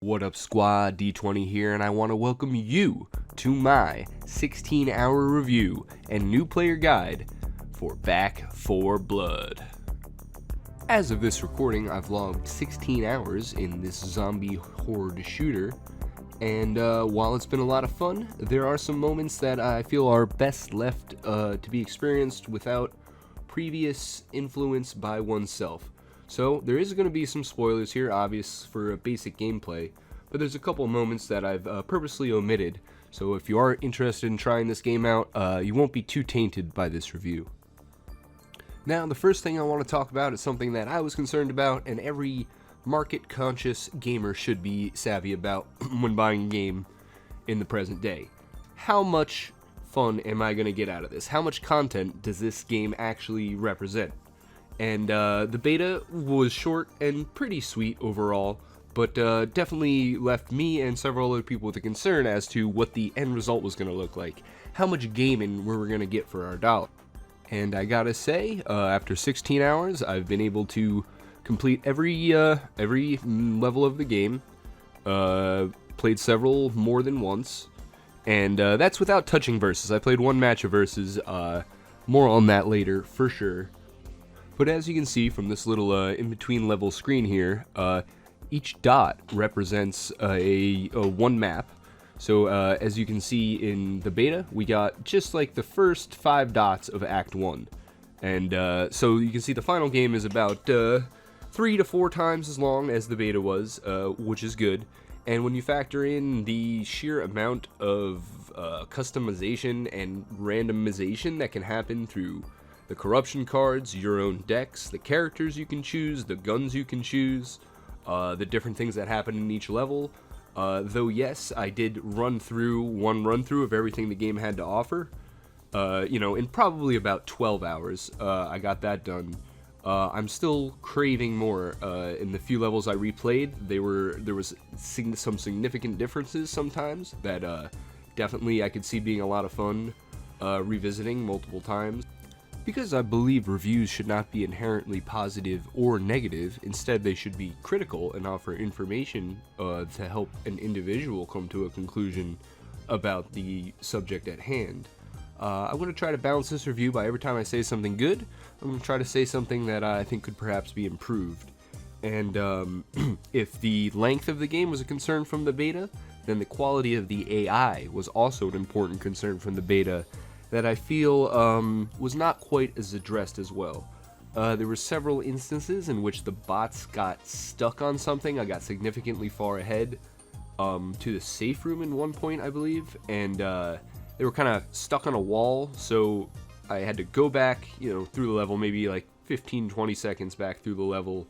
What up, squad? D20 here, and I want to welcome you to my 16-hour review and new player guide for Back 4 Blood. As of this recording, I've logged 16 hours in this zombie horde shooter, and while it's been a lot of fun, there are some moments that I feel are best left to be experienced without previous influence by oneself. So there is going to be some spoilers here, obvious for basic gameplay, but there's a couple moments that I've purposely omitted, so if you are interested in trying this game out, you won't be too tainted by this review. Now, the first thing I want to talk about is something that I was concerned about, and every market-conscious gamer should be savvy about when buying a game in the present day. How much fun am I going to get out of this? How much content does this game actually represent? And the beta was short and pretty sweet overall, but definitely left me and several other people with a concern as to what the end result was going to look like. How much gaming we were going to get for our dollar. And I gotta say, after 16 hours, I've been able to complete every level of the game, played several more than once, and that's without touching Versus. I played one match of Versus, more on that later, for sure. But as you can see from this little in-between level screen here, each dot represents a one map. So as you can see in the beta, we got just like the first 5 dots of Act 1. And so you can see the final game is about 3 to 4 times as long as the beta was, which is good. And when you factor in the sheer amount of customization and randomization that can happen through the corruption cards, your own decks, the characters you can choose, the guns you can choose, the different things that happen in each level. Though yes, I did run through one run-through of everything the game had to offer. In probably about 12 hours, I got that done. I'm still craving more. In the few levels I replayed, there was some significant differences sometimes that definitely I could see being a lot of fun revisiting multiple times. Because I believe reviews should not be inherently positive or negative, instead they should be critical and offer information to help an individual come to a conclusion about the subject at hand. I'm going to try to balance this review by every time I say something good, I'm going to try to say something that I think could perhaps be improved. And if the length of the game was a concern from the beta, then the quality of the AI was also an important concern from the beta that I feel was not quite as addressed as well. There were several instances in which the bots got stuck on something. I got significantly far ahead to the safe room in one point, I believe, and they were kind of stuck on a wall, so I had to go back, through the level, maybe like 15-20 seconds back through the level.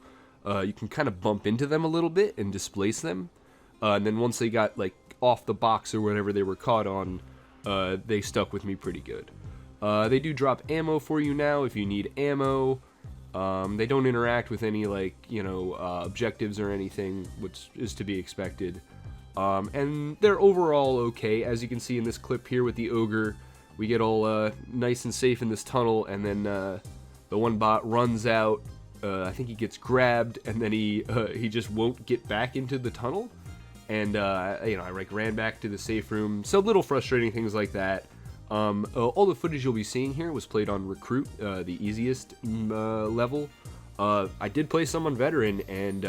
You can kind of bump into them a little bit and displace them, and then once they got like off the box or whatever they were caught on, they stuck with me pretty good. They do drop ammo for you now if you need ammo. They don't interact with any objectives or anything, which is to be expected. And they're overall okay. As you can see in this clip here with the ogre, we get all nice and safe in this tunnel, and then the one bot runs out. I think he gets grabbed, and then he just won't get back into the tunnel. And, I ran back to the safe room. So little frustrating things like that. All the footage you'll be seeing here was played on Recruit, the easiest level. I did play some on Veteran and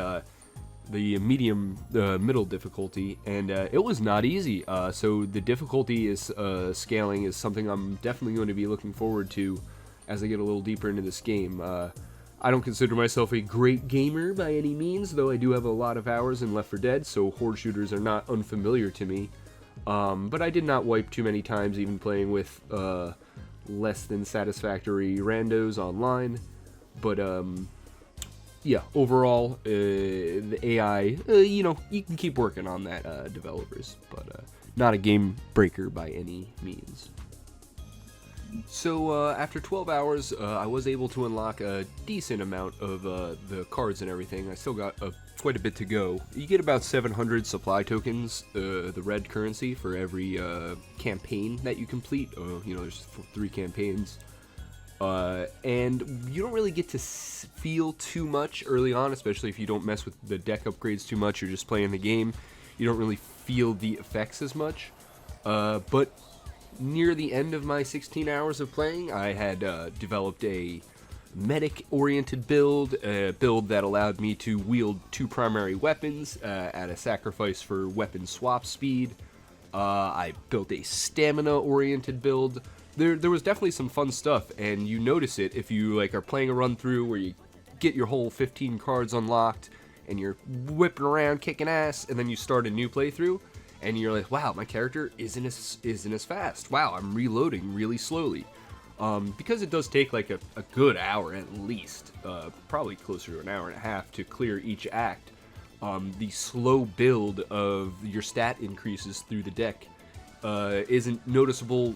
the middle difficulty, and it was not easy. So the difficulty is scaling is something I'm definitely going to be looking forward to as I get a little deeper into this game. I don't consider myself a great gamer by any means, though I do have a lot of hours in Left 4 Dead, so horde shooters are not unfamiliar to me. But I did not wipe too many times, even playing with less than satisfactory randos online. But yeah, overall, the AI, you can keep working on that, developers, but not a game breaker by any means. So after 12 hours, I was able to unlock a decent amount of the cards and everything. I still got quite a bit to go. You get about 700 supply tokens, the red currency, for every campaign that you complete. There's 3 campaigns. And you don't really get to feel too much early on, especially if you don't mess with the deck upgrades too much, you're just playing the game. you don't really feel the effects as much. But near the end of my 16 hours of playing, I had developed a medic-oriented build, a build that allowed me to wield 2 primary weapons at a sacrifice for weapon swap speed. I built a stamina-oriented build. There was definitely some fun stuff, and you notice it if you like are playing a run-through where you get your whole 15 cards unlocked, and you're whipping around kicking ass, and then you start a new playthrough, and you're like, wow, my character isn't as fast. Wow, I'm reloading really slowly. Because it does take like a good hour at least, probably closer to an hour and a half to clear each act. The slow build of your stat increases through the deck isn't noticeable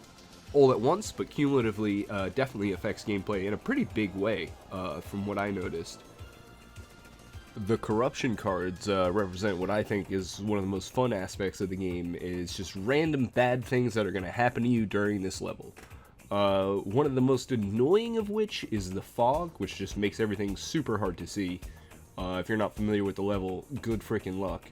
all at once, but cumulatively definitely affects gameplay in a pretty big way, from what I noticed. The corruption cards represent what I think is one of the most fun aspects of the game, is just random bad things that are going to happen to you during this level. One of the most annoying of which is the fog, which just makes everything super hard to see. If you're not familiar with the level, good freaking luck,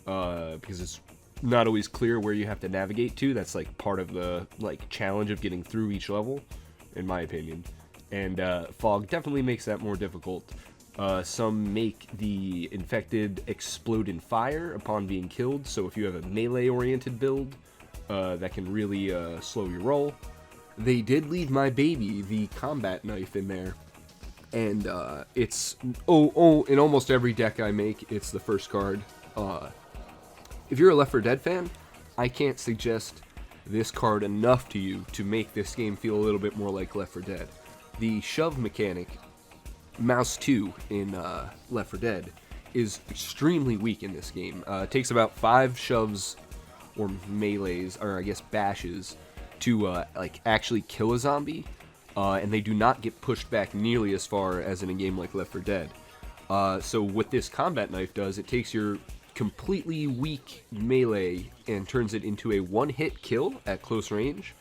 because it's not always clear where you have to navigate to. That's like part of the challenge of getting through each level, in my opinion. And fog definitely makes that more difficult. Some make the infected explode in fire upon being killed, so if you have a melee-oriented build, that can really slow your roll. They did leave my baby, the combat knife, in there. And it's in almost every deck I make, it's the first card. If you're a Left 4 Dead fan, I can't suggest this card enough to you to make this game feel a little bit more like Left 4 Dead. The shove mechanic, mouse 2 in Left 4 Dead, is extremely weak in this game. It takes about 5 shoves or melees, or I guess bashes, to actually kill a zombie. And they do not get pushed back nearly as far as in a game like Left 4 Dead. So what this combat knife does, it takes your completely weak melee and turns it into a one-hit kill at close range.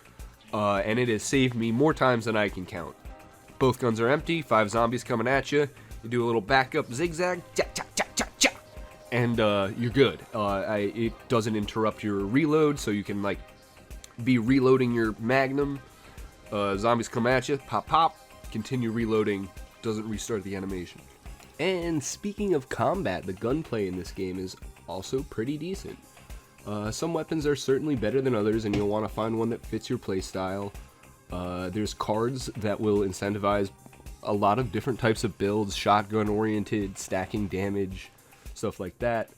And it has saved me more times than I can count. Both guns are empty, 5 zombies coming at you. You do a little backup zigzag, cha-cha-cha-cha-cha, and you're good. It doesn't interrupt your reload, so you can be reloading your magnum. Zombies come at you, pop pop, continue reloading, doesn't restart the animation. And speaking of combat, the gunplay in this game is also pretty decent. Some weapons are certainly better than others, and you'll want to find one that fits your playstyle. There's cards that will incentivize a lot of different types of builds, shotgun oriented, stacking damage, stuff like that.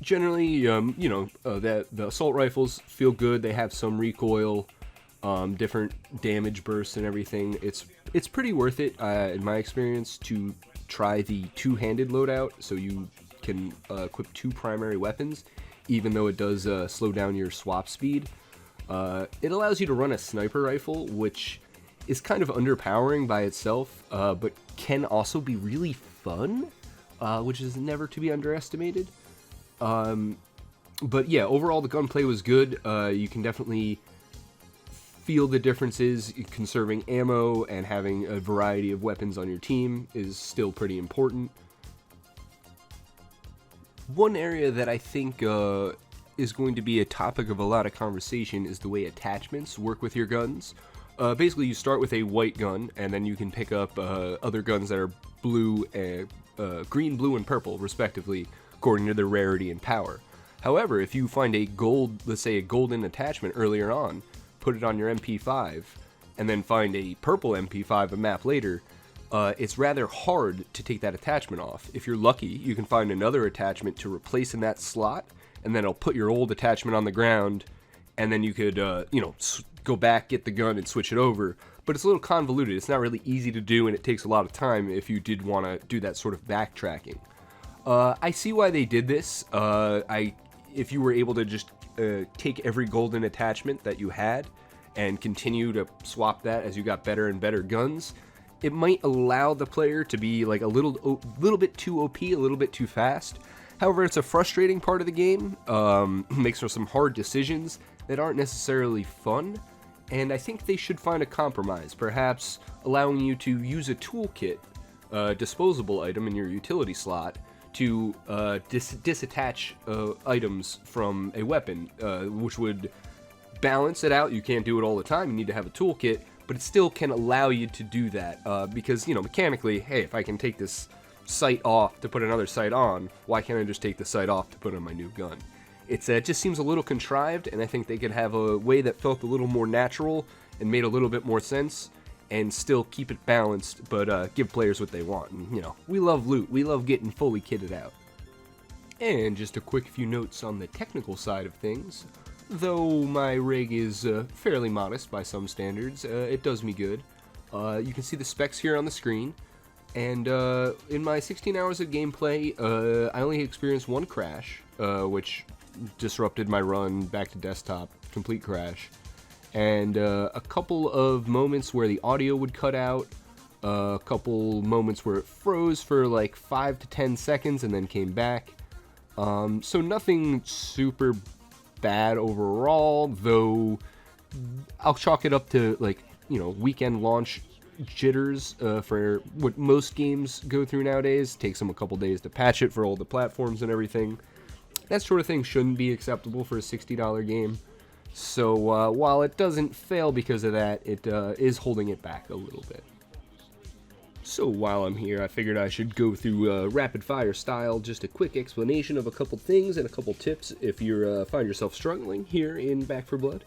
Generally, the assault rifles feel good. They have some recoil, different damage bursts and everything. It's pretty worth it, in my experience, to try the two-handed loadout, so you can equip 2 primary weapons, even though it does slow down your swap speed. It allows you to run a sniper rifle, which is kind of underpowering by itself, but can also be really fun, which is never to be underestimated. But yeah, overall the gunplay was good. You can definitely feel the differences. Conserving ammo and having a variety of weapons on your team is still pretty important. One area that I think is going to be a topic of a lot of conversation is the way attachments work with your guns. Basically, you start with a white gun, and then you can pick up other guns that are blue, green, blue, and purple, respectively, according to their rarity and power. However, if you find let's say a golden attachment earlier on, put it on your MP5, and then find a purple MP5 a map later, it's rather hard to take that attachment off. If you're lucky, you can find another attachment to replace in that slot, and then it'll put your old attachment on the ground, and then you could, go back, get the gun, and switch it over. But it's a little convoluted. It's not really easy to do, and it takes a lot of time if you did want to do that sort of backtracking. I see why they did this. If you were able to just take every golden attachment that you had and continue to swap that as you got better and better guns, it might allow the player to be like a little bit too OP, a little bit too fast. However, it's a frustrating part of the game. Makes for some hard decisions that aren't necessarily fun, and I think they should find a compromise, perhaps allowing you to use a toolkit, disposable item in your utility slot, to disattach items from a weapon, which would balance it out. You can't do it all the time. You need to have a toolkit, but it still can allow you to do that because, you know, mechanically, hey, if I can take this sight off to put another sight on, why can't I just take the sight off to put on my new gun? It just seems a little contrived, and I think they could have a way that felt a little more natural and made a little bit more sense and still keep it balanced, but give players what they want. And, you know, we love loot. We love getting fully kitted out. And just a quick few notes on the technical side of things. Though my rig is fairly modest by some standards, it does me good. You can see the specs here on the screen. And in my 16 hours of gameplay, I only experienced one crash, which disrupted my run back to desktop, complete crash. And a couple of moments where the audio would cut out, a couple moments where it froze for like 5 to 10 seconds and then came back. So nothing super bad overall, though I'll chalk it up to, like, you know, weekend launch jitters for what most games go through nowadays. It takes them a couple days to patch it for all the platforms and everything. That sort of thing shouldn't be acceptable for a $60 game. So while it doesn't fail because of that, it is holding it back a little bit. So while I'm here, I figured I should go through rapid fire style, just a quick explanation of a couple things and a couple tips if you find yourself struggling here in Back 4 Blood.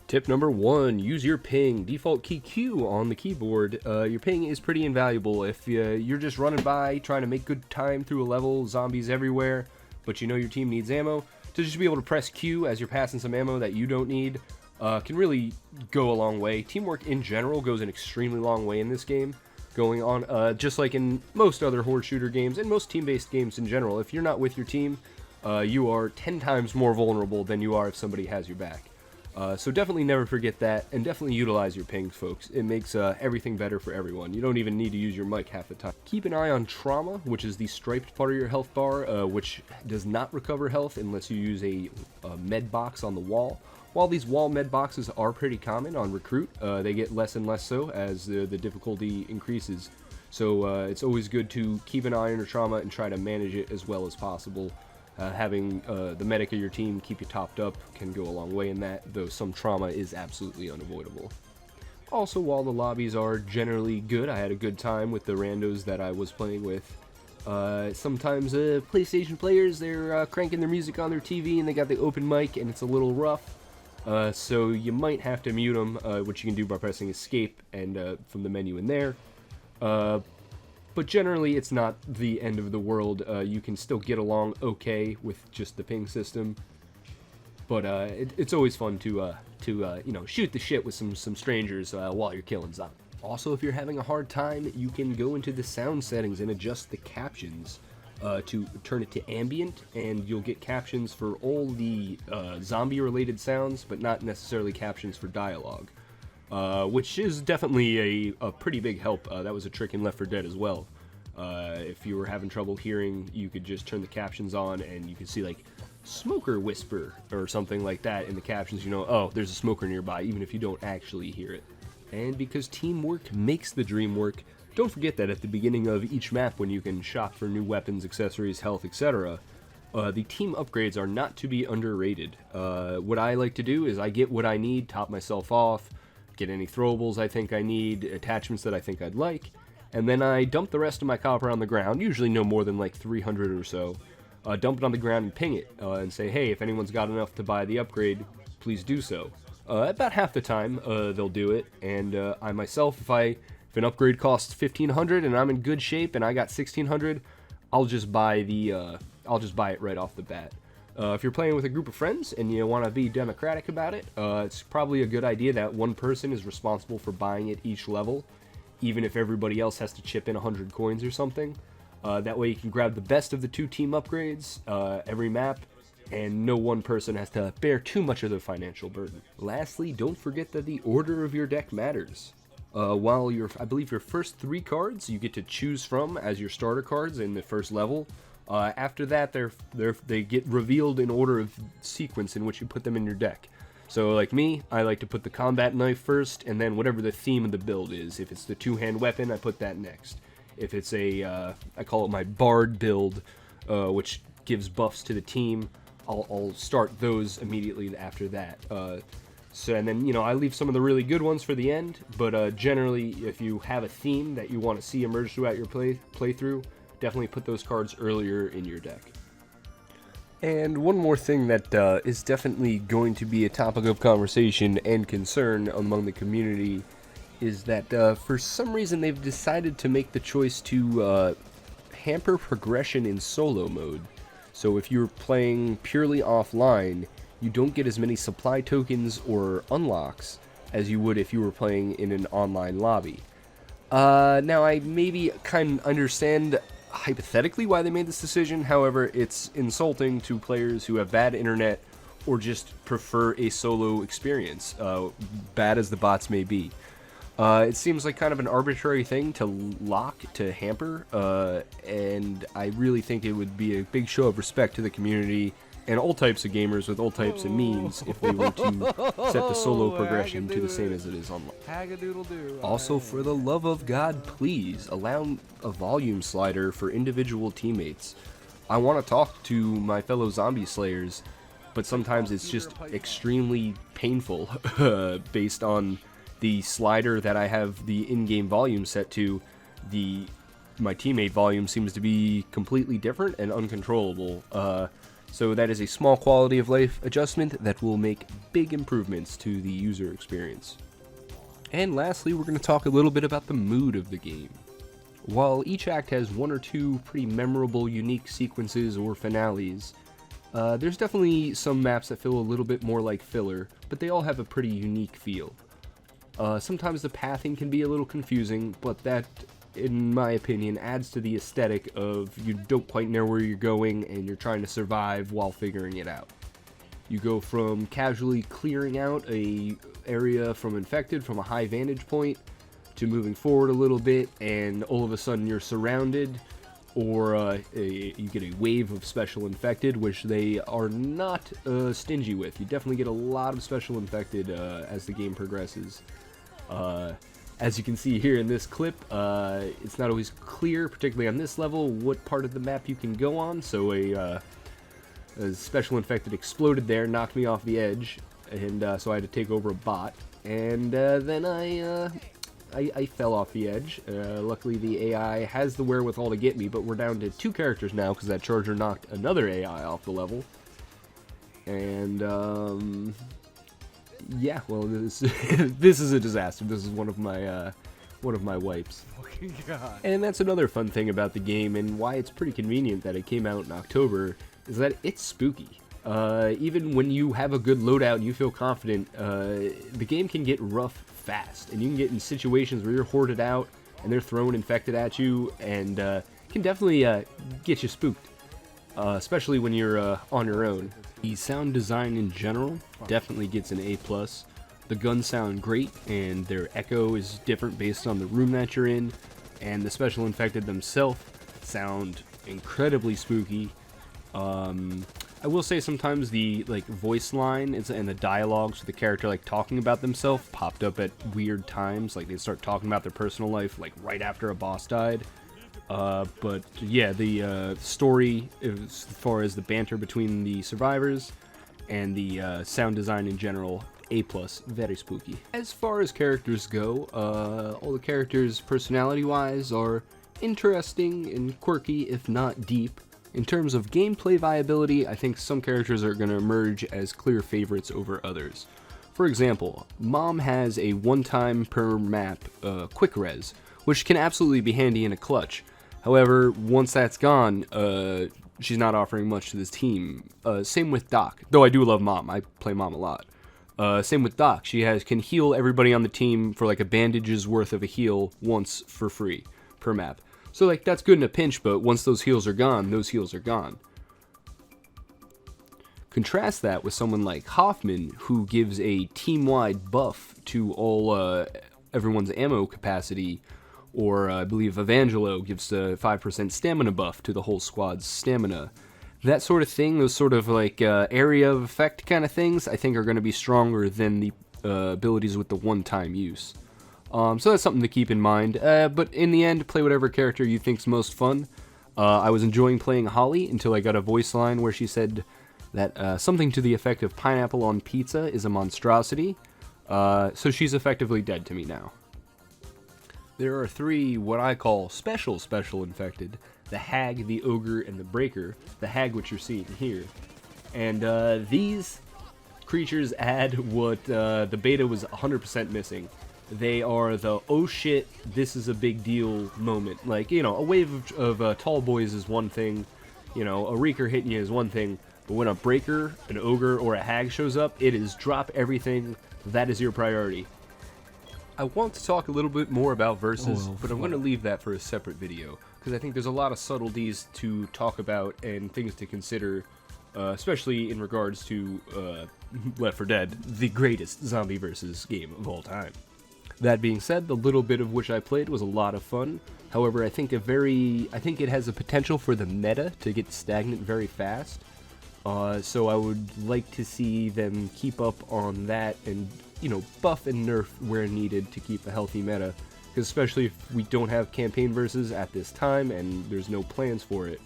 Tip number 1, use your ping. Default key Q on the keyboard. Your ping is pretty invaluable. If you're just running by, trying to make good time through a level, zombies everywhere, but you know your team needs ammo, to just be able to press Q as you're passing some ammo that you don't need can really go a long way. Teamwork in general goes an extremely long way in this game. Going on, just like in most other horde shooter games and most team-based games in general, if you're not with your team, you are 10 times more vulnerable than you are if somebody has your back. So definitely never forget that, and definitely utilize your pings, folks. It makes everything better for everyone. You don't even need to use your mic half the time. Keep an eye on trauma, which is the striped part of your health bar, which does not recover health unless you use a med box on the wall. While these wall med boxes are pretty common on Recruit, they get less and less so as the difficulty increases. So it's always good to keep an eye on your trauma and try to manage it as well as possible. Having the medic of your team keep you topped up can go a long way in that, though some trauma is absolutely unavoidable. Also, while the lobbies are generally good, I had a good time with the randos that I was playing with. Sometimes PlayStation players, they're cranking their music on their TV and they got the open mic and it's a little rough. So you might have to mute them, which you can do by pressing escape and from the menu in there. But generally, it's not the end of the world. You can still get along okay with just the ping system. But it's always fun to you know, shoot the shit with some strangers while you're killing zombies. Also, if you're having a hard time, you can go into the sound settings and adjust the captions to turn it to ambient, and you'll get captions for all the zombie-related sounds, but not necessarily captions for dialogue. Which is definitely a pretty big help. That was a trick in Left 4 Dead as well. If you were having trouble hearing, you could just turn the captions on and you could see like smoker whisper or something like that in the captions. You know, oh, there's a smoker nearby, even if you don't actually hear it. And because teamwork makes the dream work, don't forget that at the beginning of each map when you can shop for new weapons, accessories, health, etc., the team upgrades are not to be underrated. What I like to do is I get what I need, top myself off, get any throwables I think I need, attachments that I think I'd like, and then I dump the rest of my copper on the ground, usually no more than like 300 or so. Dump it on the ground and ping it, and say, hey, if anyone's got enough to buy the upgrade, please do so. About half the time, they'll do it, and I myself, if an upgrade costs 1,500 and I'm in good shape and I got 1,600, I'll just buy it right off the bat. If you're playing with a group of friends and you want to be democratic about it, it's probably a good idea that one person is responsible for buying it each level, even if everybody else has to chip in 100 coins or something. That way you can grab the best of the two team upgrades every map, and no one person has to bear too much of the financial burden. Lastly, don't forget that the order of your deck matters. While I believe your first 3 cards you get to choose from as your starter cards in the first level. After that, they get revealed in order of sequence in which you put them in your deck. So like me, I like to put the combat knife first, and then whatever the theme of the build is. If it's the two-hand weapon, I put that next. If it's a, I call it my Bard build, which gives buffs to the team, I'll start those immediately after that. And then, I leave some of the really good ones for the end, but generally, if you have a theme that you want to see emerge throughout your playthrough, definitely put those cards earlier in your deck. And one more thing that is definitely going to be a topic of conversation and concern among the community is that for some reason they've decided to make the choice to hamper progression in solo mode. So if you're playing purely offline, you don't get as many supply tokens or unlocks as you would if you were playing in an online lobby. Now I maybe kind of understand hypothetically why they made this decision. However, it's insulting to players who have bad internet or just prefer a solo experience, bad as the bots may be. It seems like kind of an arbitrary thing to hamper, and I really think it would be a big show of respect to the community and all types of gamers with all types of means if they were to set the solo progression to the same as it is online. Also, for the love of God, please allow a volume slider for individual teammates. I want to talk to my fellow zombie slayers, but sometimes it's just extremely painful based on the slider that I have the in-game volume set to. My teammate volume seems to be completely different and uncontrollable. So that is a small quality of life adjustment that will make big improvements to the user experience. And lastly, we're going to talk a little bit about the mood of the game. While each act has one or two pretty memorable, unique sequences or finales, there's definitely some maps that feel a little bit more like filler, but they all have a pretty unique feel. Sometimes the pathing can be a little confusing, but that, in my opinion, adds to the aesthetic of you don't quite know where you're going and you're trying to survive while figuring it out. You go from casually clearing out a area from infected from a high vantage point to moving forward a little bit and all of a sudden you're surrounded, or you get a wave of special infected, which they are not stingy with. You definitely get a lot of special infected as the game progresses. As you can see here in this clip, it's not always clear, particularly on this level, what part of the map you can go on. So a special infected exploded there, knocked me off the edge, and so I had to take over a bot. And then I fell off the edge. Luckily, the AI has the wherewithal to get me, but we're down to 2 characters now because that charger knocked another AI off the level. And yeah, well, this is a disaster. This is one of my wipes. God. And that's another fun thing about the game, and why it's pretty convenient that it came out in October, is that it's spooky. Even when you have a good loadout and you feel confident, the game can get rough fast, and you can get in situations where you're hoarded out and they're throwing infected at you, and can definitely get you spooked, especially when you're on your own. The sound design in general definitely gets an A+. The guns sound great, and their echo is different based on the room that you're in, and the special infected themselves sound incredibly spooky. I will say sometimes the voice line and the dialogues with the character talking about themselves popped up at weird times, like they start talking about their personal life right after a boss died. But yeah, the story, as far as the banter between the survivors and the sound design in general, A+, very spooky. As far as characters go, all the characters personality-wise are interesting and quirky, if not deep. In terms of gameplay viability, I think some characters are going to emerge as clear favorites over others. For example, Mom has a one-time per map quick res, which can absolutely be handy in a clutch. However, once that's gone, she's not offering much to this team. Same with Doc, though I do love Mom. I play Mom a lot. Same with Doc. She can heal everybody on the team for a bandage's worth of a heal once for free per map. So that's good in a pinch, but once those heals are gone, those heals are gone. Contrast that with someone like Hoffman, who gives a team-wide buff to all everyone's ammo capacity, or I believe Evangelo gives a 5% stamina buff to the whole squad's stamina. That sort of thing, those sort of area of effect kind of things, I think are going to be stronger than the abilities with the one-time use. So that's something to keep in mind. But in the end, play whatever character you think's most fun. I was enjoying playing Holly until I got a voice line where she said that something to the effect of pineapple on pizza is a monstrosity. So she's effectively dead to me now. There are 3 what I call special infected. The Hag, the Ogre, and the Breaker. The Hag, which you're seeing here. And these creatures add what the beta was 100% missing. They are the oh shit, this is a big deal moment. Like, you know, a wave of tall boys is one thing, you know, a Reeker hitting you is one thing, but when a Breaker, an Ogre, or a Hag shows up, it is drop everything, that is your priority. I want to talk a little bit more about versus, but I'm going to leave that for a separate video, because I think there's a lot of subtleties to talk about and things to consider, especially in regards to Left 4 Dead, the greatest zombie versus game of all time. That being said, the little bit of which I played was a lot of fun. However, I think it has a potential for the meta to get stagnant very fast. So I would like to see them keep up on that and, you know, buff and nerf where needed to keep a healthy meta. Because especially if we don't have campaign versus at this time and there's no plans for it,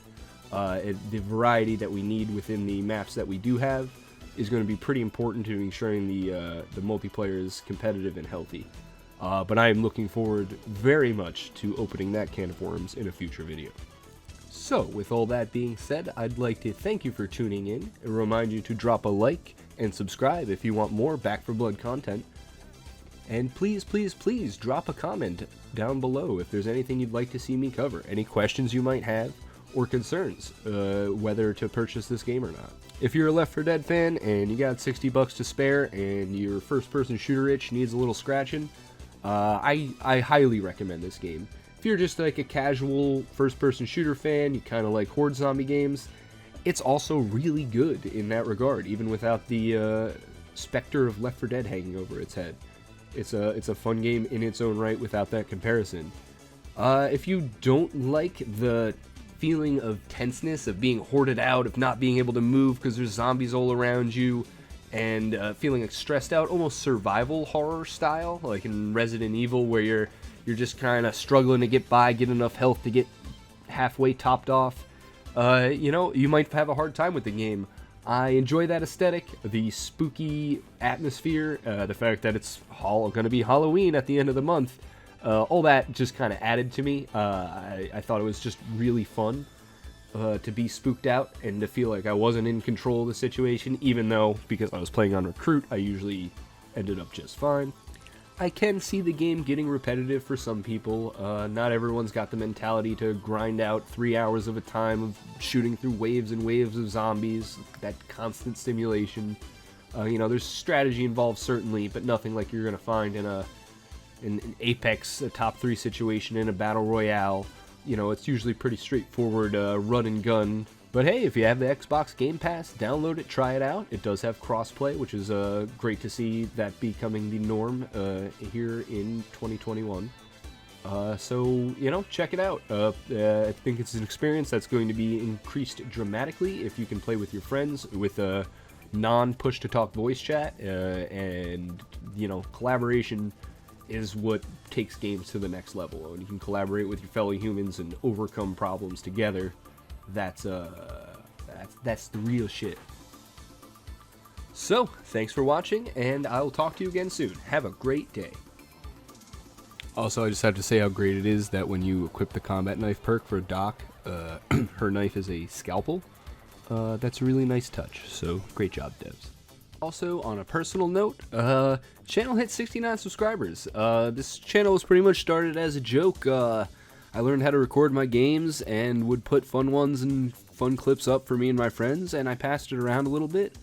the variety that we need within the maps that we do have is going to be pretty important to ensuring the multiplayer is competitive and healthy. But I am looking forward very much to opening that can of worms in a future video. So, with all that being said, I'd like to thank you for tuning in and remind you to drop a like and subscribe if you want more Back 4 Blood content. And please, please, please drop a comment down below if there's anything you'd like to see me cover, any questions you might have, or concerns, whether to purchase this game or not. If you're a Left 4 Dead fan and you got $60 to spare and your first-person shooter itch needs a little scratching, I highly recommend this game. If you're just like a casual first-person shooter fan, you kind of like horde zombie games, it's also really good in that regard, even without the specter of Left 4 Dead hanging over its head. It's a fun game in its own right without that comparison. If you don't like the feeling of tenseness, of being hoarded out, of not being able to move because there's zombies all around you, and feeling like stressed out, almost survival horror style, like in Resident Evil, where you're just kind of struggling to get by, get enough health to get halfway topped off, you know, you might have a hard time with the game. I enjoy that aesthetic, the spooky atmosphere, the fact that it's going to be Halloween at the end of the month. All that just kind of added to me. I thought it was just really fun to be spooked out and to feel like I wasn't in control of the situation, even though, because I was playing on Recruit, I usually ended up just fine. I can see the game getting repetitive for some people. Not everyone's got the mentality to grind out 3 hours of a time of shooting through waves and waves of zombies, that constant stimulation. You know, there's strategy involved certainly, but nothing like you're going to find in an Apex, a top 3 situation in a battle royale. You know, it's usually pretty straightforward run and gun. But hey, if you have the Xbox Game Pass, download it, try it out. It does have crossplay, which is great to see that becoming the norm here in 2021. So, you know, check it out. I think it's an experience that's going to be increased dramatically if you can play with your friends with a non-push-to-talk voice chat. And, you know, collaboration is what takes games to the next level. When you can collaborate with your fellow humans and overcome problems together, that's the real shit. So, thanks for watching, and I'll talk to you again soon. Have a great day. Also, I just have to say how great it is that when you equip the combat knife perk for Doc, her knife is a scalpel. That's a really nice touch, so great job, devs. Also, on a personal note, channel hit 69 subscribers. This channel was pretty much started as a joke. I learned how to record my games and would put fun ones and fun clips up for me and my friends, and I passed it around a little bit.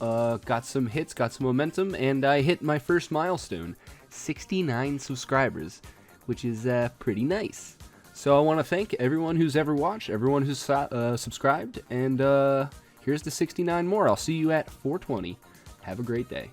Got some hits, got some momentum, and I hit my first milestone, 69 subscribers, which is pretty nice. So I want to thank everyone who's ever watched, everyone who's subscribed, and here's the 69 more. I'll see you at 420. Have a great day.